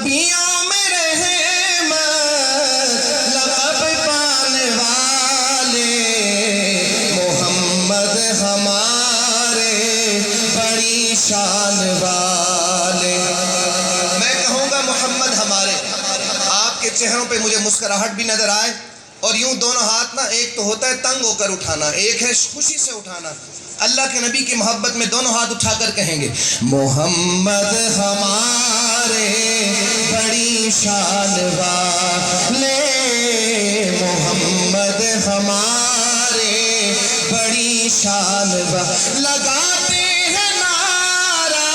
نبیوں میں رحمت لقب پانے والے محمد ہمارے بڑی شان والے۔ میں کہوں گا محمد ہمارے، آپ کے چہروں پہ مجھے مسکراہٹ بھی نظر آئے، اور یوں دونوں ہاتھ نا، ایک تو ہوتا ہے تنگ ہو کر اٹھانا، ایک ہے خوشی سے اٹھانا۔ اللہ کے نبی کی محبت میں دونوں ہاتھ اٹھا کر کہیں گے محمد ہمارے بڑی شان والے، محمد ہمارے بڑی شان والے۔ لگاتے ہیں نعرہ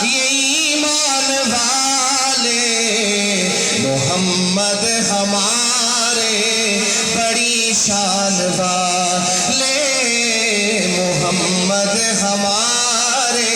یہ ایمان والے محمد ہمارے بڑی شان والے، محمد ہمارے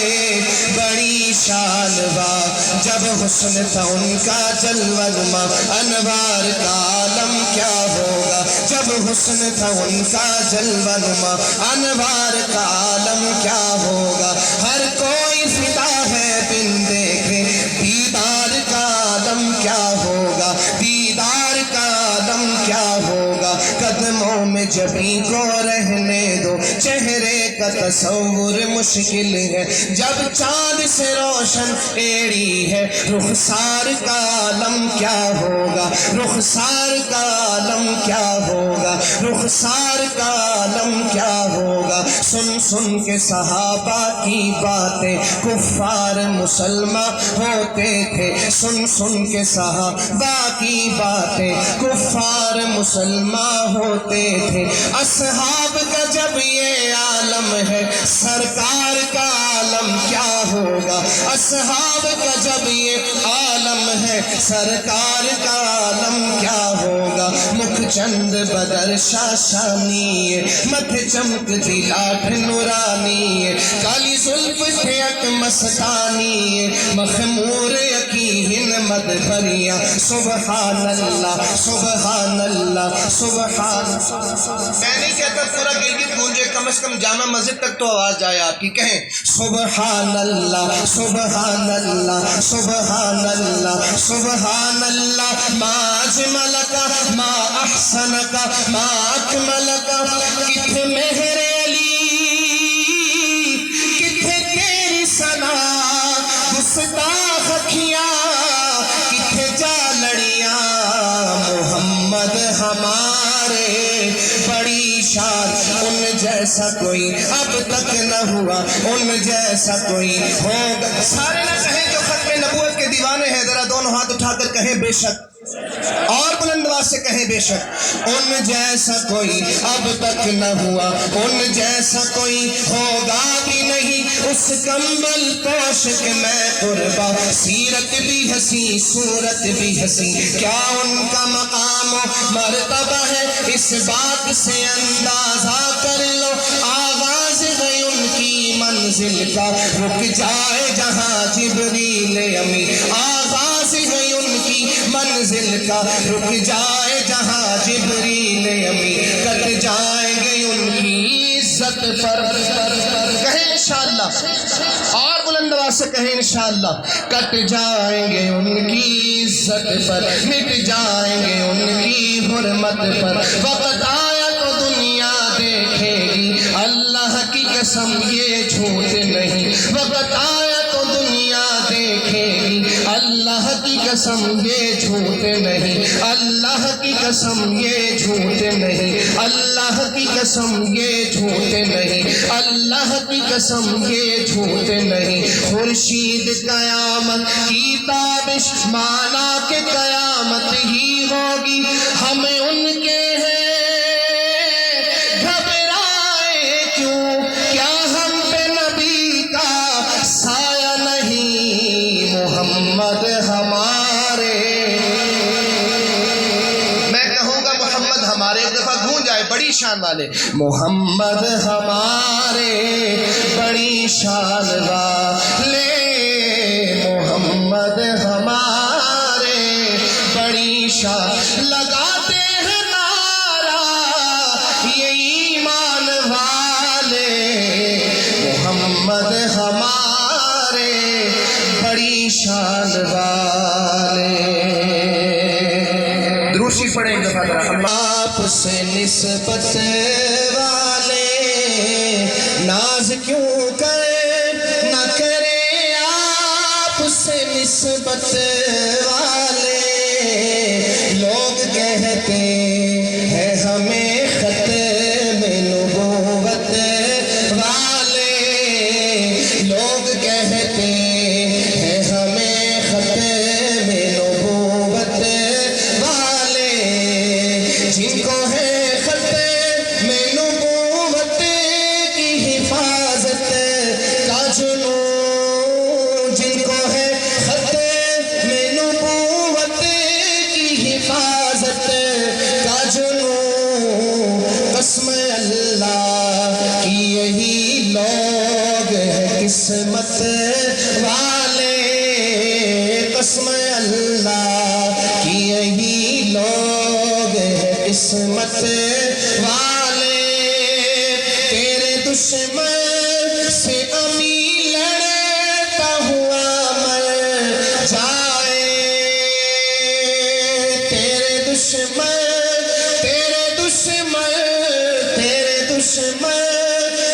بڑی شان والے۔ جب حسن تھا ان کا جلوہ نما انوار کا عالم کیا ہوگا، جب حسن تھا ان کا جلوہ نما انوار کا عالم کیا ہوگا۔ ہر کوئی فدا ہے بن دیکھے دیدار کا عالم کیا ہوگا، دیدار کا عالم کیا ہوگا۔ قدموں میں جبیں کو رہنے دو، چہرے کا تصور مشکل ہے، جب چاند سے روشن ایڑی ہے رخسار کا عالم کیا ہوگا، رخسار کا عالم کیا ہوگا، رخسار کا عالم کیا ہوگا۔ سن سن کے صحابہ کی باتیں کفار مسلمان ہوتے تھے، سن سن کے صحابہ کی باتیں کفار مسلمان ہوتے تھے۔ اصحاب کا جب یہ عالم ہے سرکار کا عالم کیا ہوگا، اصحاب کا جب یہ عالم ہے سرکار کا عالم کیا ہوگا۔ مکھ چند بدر شاشانی، متھے چمکتی لاٹھ نورانی، کالی زلف تھے اک مستانی، مخمور یقین مد بھریا سبحان اللہ سبحان اللہ سبحان اللہ۔ میں نہیں کہتا پورا گلگت گونجے، کم از کم جامع مسجد تک تو آواز جائے آپ کی، کہیں سبحان اللہ سبحان اللہ سبحان اللہ سبحان اللہ۔ ما اجملک ما احسنک ما اکملک، کتھے مہر علی کتھے تیری ثنا، گستاخ اکھیاں کتھے جا لڑیاں، محمد ہمارے بڑی شان۔ ان جیسا کوئی اب تک نہ ہوا، ان جیسا کوئی ہوگا۔ سارے نہ کہیں جو ختم نبوت کے دیوانے ہیں، ذرا دونوں ہاتھ اٹھا کر کہیں بے شک، اور بلند آواز سے کہیں بے شک۔ ان جیسا کوئی اب تک نہ ہوا، ان جیسا کوئی ہوگا بھی نہیں، اس کمبل پوش کے میں قربا، سیرت بھی ہنسی صورت بھی ہنسی، کیا ان کا مقام و مرتبہ ہے، اس بات سے اندازہ کر لو۔ آغاز ہے ان کی منزل کا، رک جائے جہاں جبریل امی، آغاز ہے ان کی منزل کا، رک جائے جہاں جبریل امی، کٹ جائیں گے ان کی عزت پر، کہیں انشاءاللہ، اور بلند آواز سے کہیں انشاءاللہ، کٹ جائیں گے ان کی عزت پر، مٹ جائیں گے ان کی حرمت پر۔ وقت آیا تو دنیا دیکھے گی، اللہ کی قسم یہ جھوٹ نہیں، وقت آیا تو دنیا دیکھے گی، اللہ کی قسم یہ جھوٹ نہیں، اللہ کی قسم یہ جھوٹ نہیں، اللہ کی قسم یہ جھوٹ نہیں، اللہ کی قسم یہ جھوٹ نہیں۔ خورشید قیامت کی تابش مانا کہ قیامت ہی ہوگی، ہمیں ان کے ہیں گھبرائے کیوں، کیا ہم پہ نبی کا سایہ نہیں، محمد ہمارے۔ میں کہوں گا محمد ہمارے، ایک دفعہ گونج آئے بڑی شان والے، محمد ہمارے بڑی شان والے، محمد ہمارے بڑی شان۔ لگاتے ہیں نعرہ یہ ایمان والے، محمد ہمارے بڑی شان والے. دروشی پڑھیں ایک دفعہ ذرا. آپ سے نسبت والے ناز کیوں کریں نہ کرے. آپ سے نسبت والے لوگ کہتے ہیں ہمیں ختم نبوت والے. لوگ کہتے ہیں ہمیں ختم نبوت والے. جن کو ہے ختم نبوت کی حفاظت کا جنون. جن کو ہے ختم نبوت کی حفاظت کا جنون. قسم اللہ کی یہی لوگ ہیں قسمت والے. قسم اللہ کی یہی لوگ ہیں قسمت والے. تیرے دشمن سے امی لڑتا ہوا مر جائے. تیرے دشمن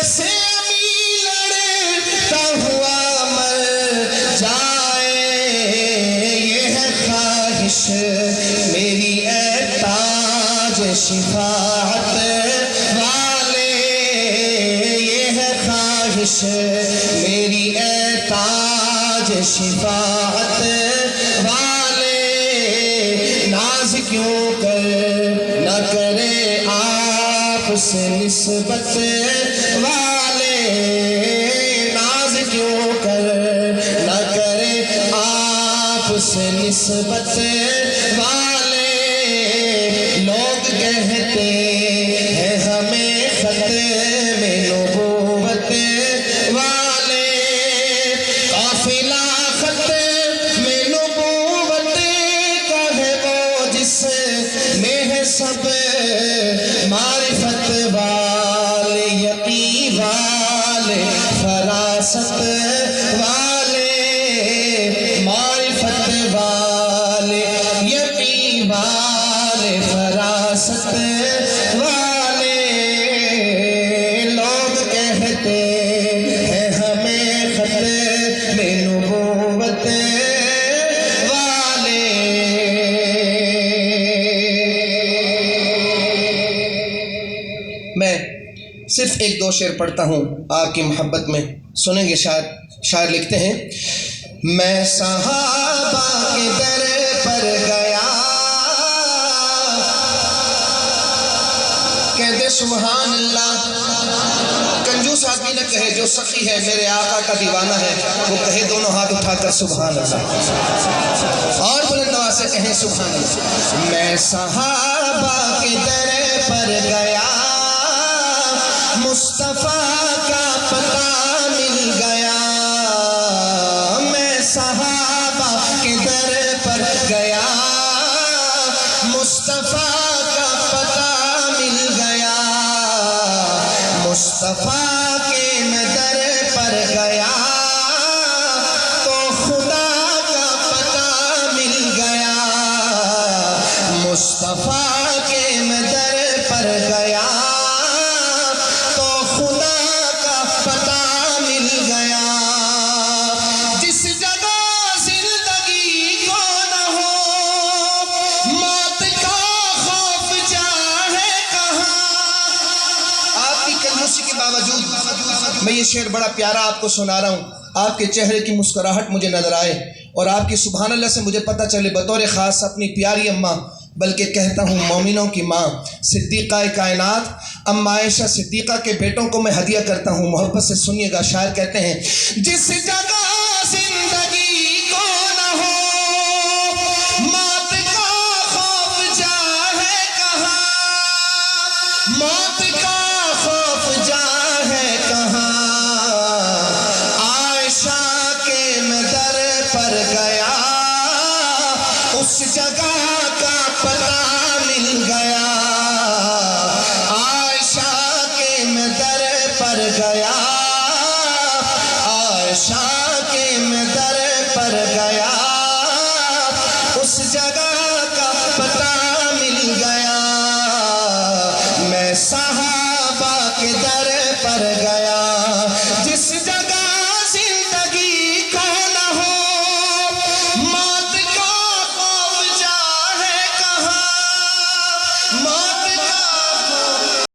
سے امی لڑتا ہوا مر جائے. یہ ہے خواہش میری اے تاج شفاعت والے. یہ ہے خواہش میری اے تاج شفاعت والے. ناز کیوں کر نہ کرے آپ سے نسبت والے. ناز کیوں کر نہ کرے آپ سے نسبت والے. لوگ کہتے ہیں ہمیں ختم نبوت والے. قافلہ ختم نبوت کا ہے وہ جس میں ہے سب معرفت والے. یقین والے فراست والے. معرفت والے یقین والے فراست والے. لوگ کہتے ہیں ہمیں ختم نبوت والے. میں صرف ایک دو شعر پڑھتا ہوں آپ کی محبت میں. سنیں گے. شاعر لکھتے ہیں میں صحابہ کے در پر گیا کہتے سبحان اللہ. کنجوس آدمی نہ کہے جو سخی ہے میرے آقا کا دیوانہ ہے وہ کہے دونوں ہاتھ اٹھا کر سبحان اللہ. اور بلند آواز سے کہیں سبحان اللہ. میں صحابہ کے در پر گیا مصطفیٰ کا پتہ مل گیا. میں صحابہ کے در پر گیا مصطفیٰ کا پتہ مل گیا. مصطفیٰ کے میں در پر گیا تو خدا کا پتہ مل گیا. مصطفیٰ کے میں در پر گیا تو خدا کا پتہ مل گیا. جس جگہ زندگی کو نہ ہو موت کا خوف جائے کہاں. آپ کی کنجوسی کے باوجود میں یہ شعر بڑا پیارا آپ کو سنا رہا ہوں. آپ کے چہرے کی مسکراہٹ مجھے نظر آئے اور آپ کی سبحان اللہ سے مجھے پتہ چلے بطور خاص اپنی پیاری اماں بلکہ کہتا ہوں مومنوں کی ماں صدیقہ کائنات اما عائشہ صدیقہ کے بیٹوں کو میں ہدیہ کرتا ہوں. محبت سے سنیے گا. شاعر کہتے ہیں جس جگہ زندگی کو نہ ہو موت کا خوف جائے کہاں. موت کا خوف جائے کہاں. عائشہ کے میں در پر گیا اس جگہ کا پتہ مل گیا. عائشہ کے میں در پر گیا عائشہ کے میں در پر گیا. جگہ کا پتہ مل گیا، میں صحابہ کے در پر گیا،